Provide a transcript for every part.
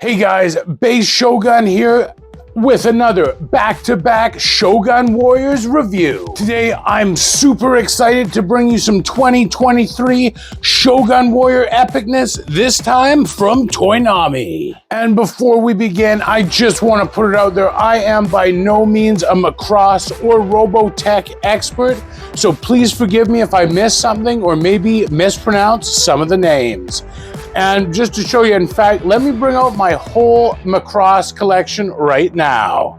Hey guys, Base Shogun here with another back-to-back Shogun Warriors review. Today, I'm super excited to bring you some 2023 Shogun Warrior epicness, this time from Toynami. And before we begin, I just want to put it out there, I am by no means a Macross or Robotech expert, so please forgive me if I miss something or maybe mispronounce some of the names. And just to show you, in fact, let me bring out my whole Macross collection right now.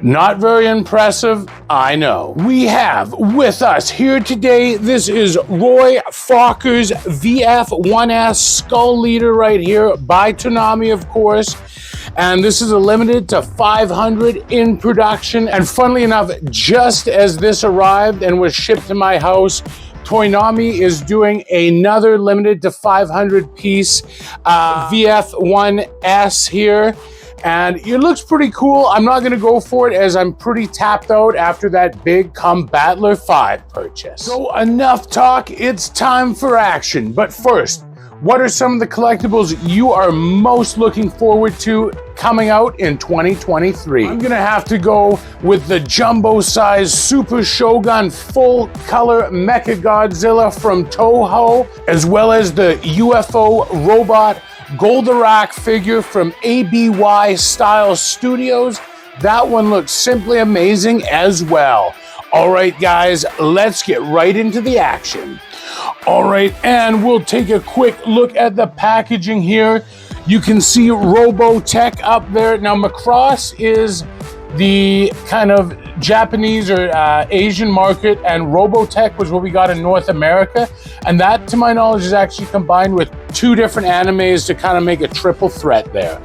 Not very impressive, I know. We have with us here today, this is Roy Fokker's VF-1S Skull Leader right here by Toynami, of course. And this is a limited to 500 in production. And funnily enough, just as this arrived and was shipped to my house, Toynami is doing another limited to 500 piece VF-1S here. And it looks pretty cool. I'm not gonna go for it as I'm pretty tapped out after that big Combattler 5 purchase. So enough talk, it's time for action. But first, what are some of the collectibles you are most looking forward to coming out in 2023? I'm gonna have to go with the jumbo size Super Shogun full color Mecha Godzilla from Toho, as well as the UFO robot Goldorak figure from ABY Style Studios. That one looks simply amazing as well. All right, guys, let's get right into the action. All right, and we'll take a quick look at the packaging here. You can see Robotech up there. Now, Macross is the kind of Japanese or Asian market, and Robotech was what we got in North America. And that, to my knowledge, is actually combined with two different animes to kind of make a triple threat there.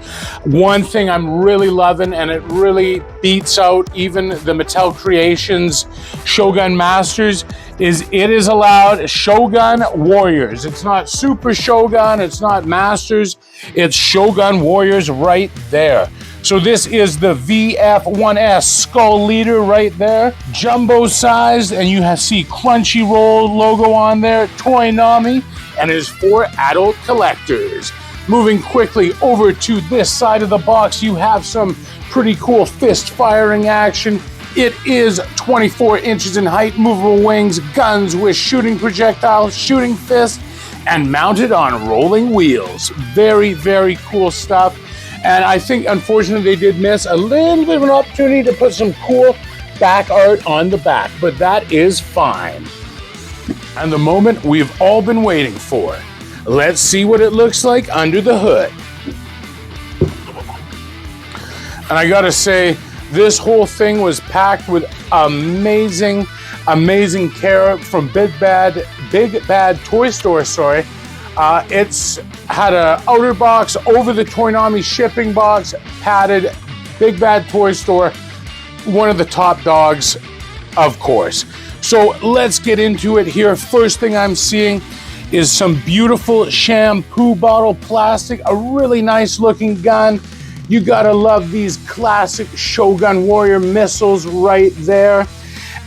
One thing I'm really loving, and it really beats out even the Mattel Creations Shogun Masters, is it is allowed Shogun Warriors. It's not Super Shogun, it's not Masters, it's Shogun Warriors right there. So this is the VF-1S Skull Leader right there, jumbo sized, and you see Crunchyroll logo on there, Toynami, and is for adult collectors. Moving quickly over to this side of the box, you have some pretty cool fist firing action. It is 24 inches in height, movable wings, guns with shooting projectiles, shooting fists, and mounted on rolling wheels. Very, very cool stuff. And I think, unfortunately, they did miss a little bit of an opportunity to put some cool back art on the back, but that is fine. And the moment we've all been waiting for. Let's see what it looks like under the hood. And I gotta say, this whole thing was packed with amazing, amazing care from Big Bad Toy Store, sorry. It's had an outer box over the Toynami shipping box, padded, Big Bad Toy Store, one of the top dogs, of course. So let's get into it here. First thing I'm seeing is some beautiful shampoo bottle plastic, a really nice looking gun. You gotta love these classic Shogun Warrior missiles right there.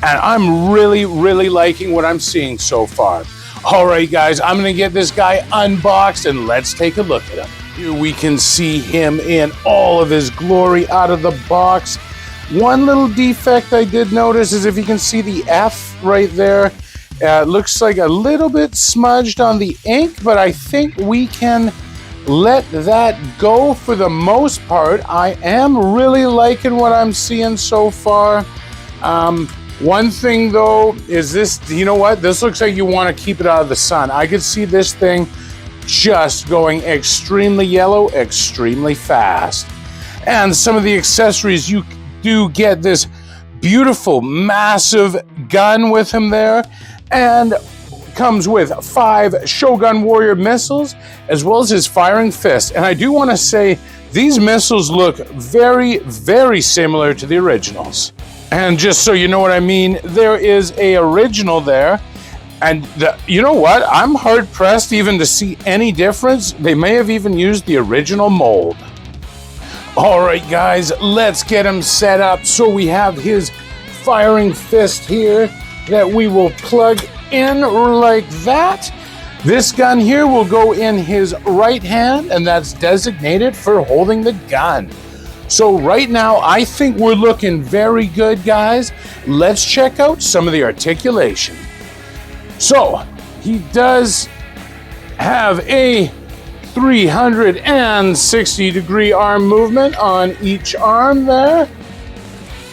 And I'm really, really liking what I'm seeing so far. All right, guys, I'm gonna get this guy unboxed and let's take a look at him. Here we can see him in all of his glory out of the box. One little defect I did notice is if you can see the F right there, it looks like a little bit smudged on the ink, but I think we can let that go for the most part. I am really liking what I'm seeing so far. One thing though is this, you know what? This looks like you want to keep it out of the sun. I could see this thing just going extremely yellow, extremely fast. And some of the accessories, you do get this beautiful, massive gun with him there, and comes with 5 Shogun Warrior missiles, as well as his firing fist. And I do want to say, these missiles look very, very similar to the originals. And just so you know what I mean, there is a original there. And you know what? I'm hard pressed even to see any difference. They may have even used the original mold. All right, guys, let's get him set up. So we have his firing fist here that we will plug in like that. This gun here will go in his right hand, and that's designated for holding the gun. So right now, I think we're looking very good, guys. Let's check out some of the articulation. So he does have a 360-degree arm movement on each arm there.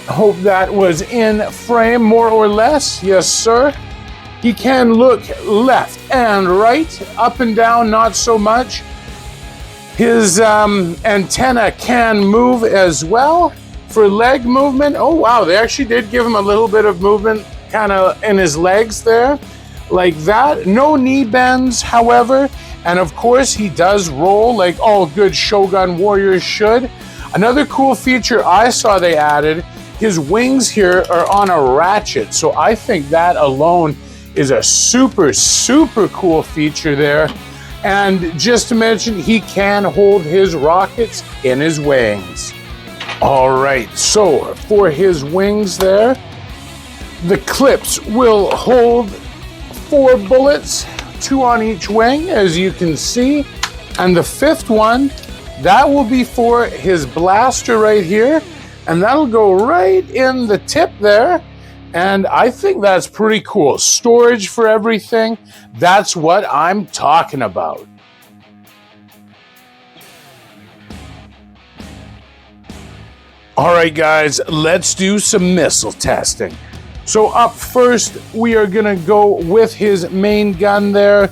Hope that was in frame more or less. Yes, sir. He can look left and right, up and down, not so much. His antenna can move as well for leg movement. Oh, wow, they actually did give him a little bit of movement kind of in his legs there, like that. No knee bends, however. And of course, he does roll like all good Shogun Warriors should. Another cool feature I saw they added, his wings here are on a ratchet. So I think that alone is a super, super cool feature there. And just to mention, he can hold his rockets in his wings. All right, so for his wings there, the clips will hold 4 bullets, 2 on each wing, as you can see. And the 5th one, that will be for his blaster right here. And that'll go right in the tip there. And I think that's pretty cool. Storage for everything. That's what I'm talking about. All right, guys, let's do some missile testing. So up first, we are gonna go with his main gun there.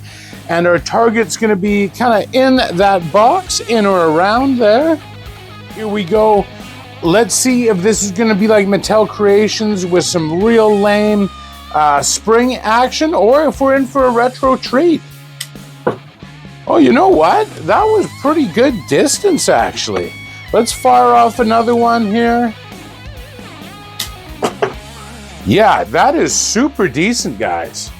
And our target's gonna be kind of in that box, in or around there. Here we go. Let's see if this is gonna be like Mattel Creations with some real lame spring action, or if we're in for a retro treat. Oh, you know what? That was pretty good distance, actually. Let's fire off another one here. Yeah, that is super decent, guys.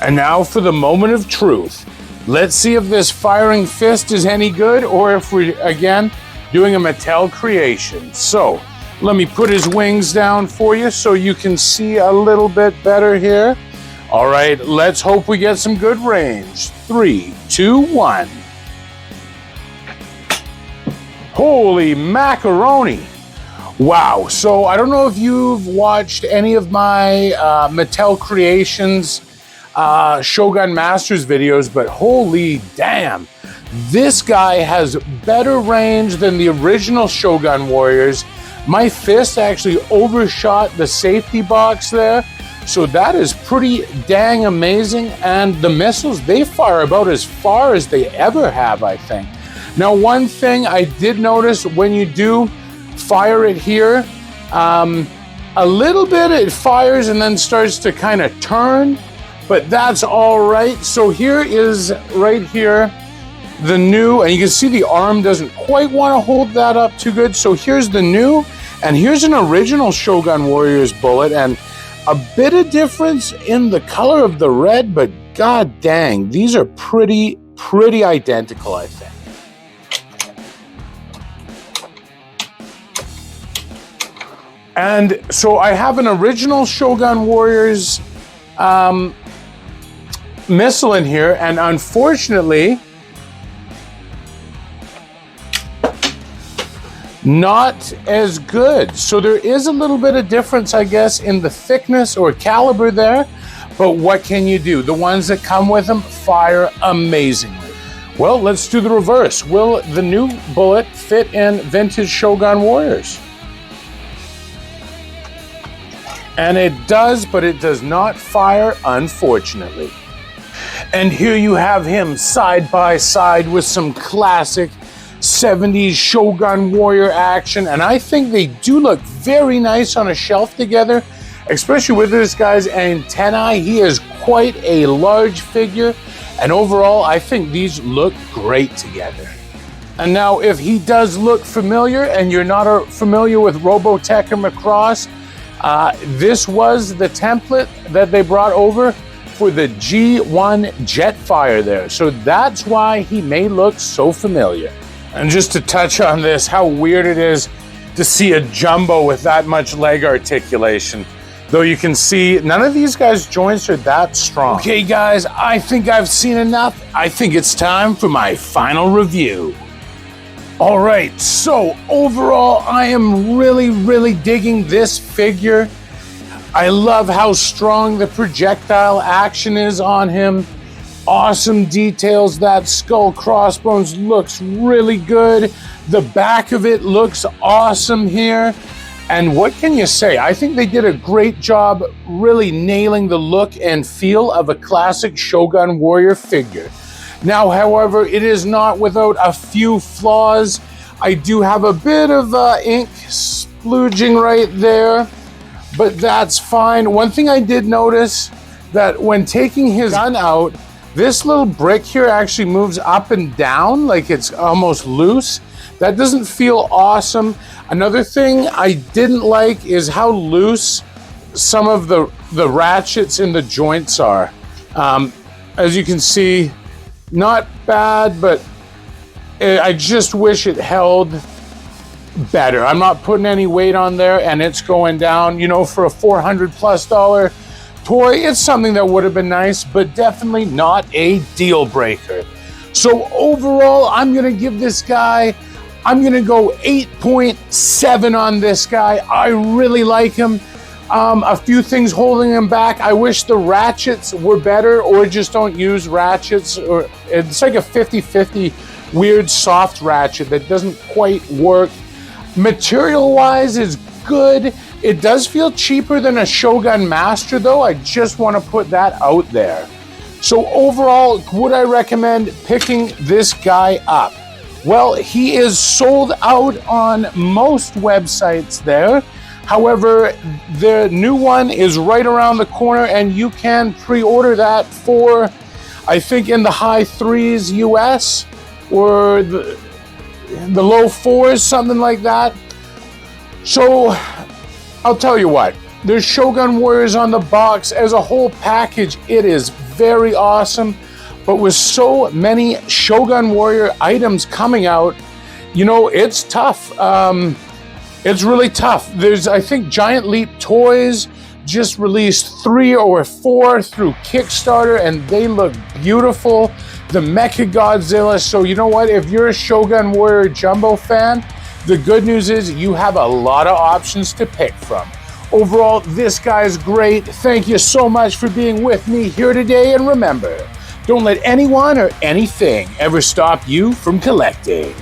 And now for the moment of truth. Let's see if this firing fist is any good, or if we're, again, doing a Mattel creation. So let me put his wings down for you so you can see a little bit better here. All right, let's hope we get some good range. 3, 2, 1. Holy macaroni. Wow, so I don't know if you've watched any of my Mattel Creations Shogun Masters videos, but holy damn. This guy has better range than the original Shogun Warriors. My fist actually overshot the safety box there. So that is pretty dang amazing. And the missiles, they fire about as far as they ever have, I think. Now, one thing I did notice when you do fire it here, a little bit it fires and then starts to kind of turn, but that's all right. So here is right here, the new, and you can see the arm doesn't quite want to hold that up too good. So here's the new, and here's an original Shogun Warriors bullet, and a bit of difference in the color of the red, but god dang, these are pretty identical, I think. And so I have an original Shogun Warriors missile in here, and unfortunately, not as good. So there is a little bit of difference, I guess, in the thickness or caliber there, but what can you do? The ones that come with them fire amazingly. Well, let's do the reverse. Will the new bullet fit in vintage Shogun Warriors? And it does, but it does not fire, unfortunately. And here you have him side by side with some classic 70s Shogun Warrior action, and I think they do look very nice on a shelf together, especially with this guy's antennae. He is quite a large figure, and overall I think these look great together. And now if he does look familiar and you're not familiar with Robotech or Macross, this was the template that they brought over for the G1 Jetfire there, so that's why he may look so familiar. And just to touch on this, how weird it is to see a jumbo with that much leg articulation. Though you can see, none of these guys' joints are that strong. Okay guys, I think I've seen enough. I think it's time for my final review. All right, so overall, I am really digging this figure. I love how strong the projectile action is on him. Awesome details. That skull crossbones looks really good. The back of it looks awesome here. And what can you say? I think they did a great job really nailing the look and feel of a classic Shogun Warrior figure. Now, however, it is not without a few flaws. I do have a bit of ink splooging right there, but that's fine. One thing I did notice, that when taking his gun out, this little brick here actually moves up and down like it's almost loose. That doesn't feel awesome. Another thing I didn't like is how loose some of the ratchets in the joints are. As you can see, not bad, but I just wish it held better. I'm not putting any weight on there and it's going down. You know, for a $400+ toy, it's something that would have been nice, but definitely not a deal breaker. So overall, I'm gonna give this guy, I'm gonna go 8.7 on this guy. I really like him. A few things holding him back. I wish the ratchets were better, or just don't use ratchets. Or it's like a 50-50 weird soft ratchet that doesn't quite work. Material-wise is good. It does feel cheaper than a Shogun Master though. I just want to put that out there. So overall, would I recommend picking this guy up? Well, he is sold out on most websites there. However, the new one is right around the corner and you can pre-order that for, I think, in the high 3s US or the low 4s, something like that. So I'll tell you what, there's Shogun Warriors on the box. As a whole package, it is very awesome. But with so many Shogun Warrior items coming out, you know, it's tough. It's really tough. There's, I think, Giant Leap Toys just released 3 or 4 through Kickstarter, and they look beautiful. The Mecha Godzilla. So you know what? If you're a Shogun Warrior Jumbo fan, the good news is you have a lot of options to pick from. Overall, this guy is great. Thank you so much for being with me here today, and remember, don't let anyone or anything ever stop you from collecting.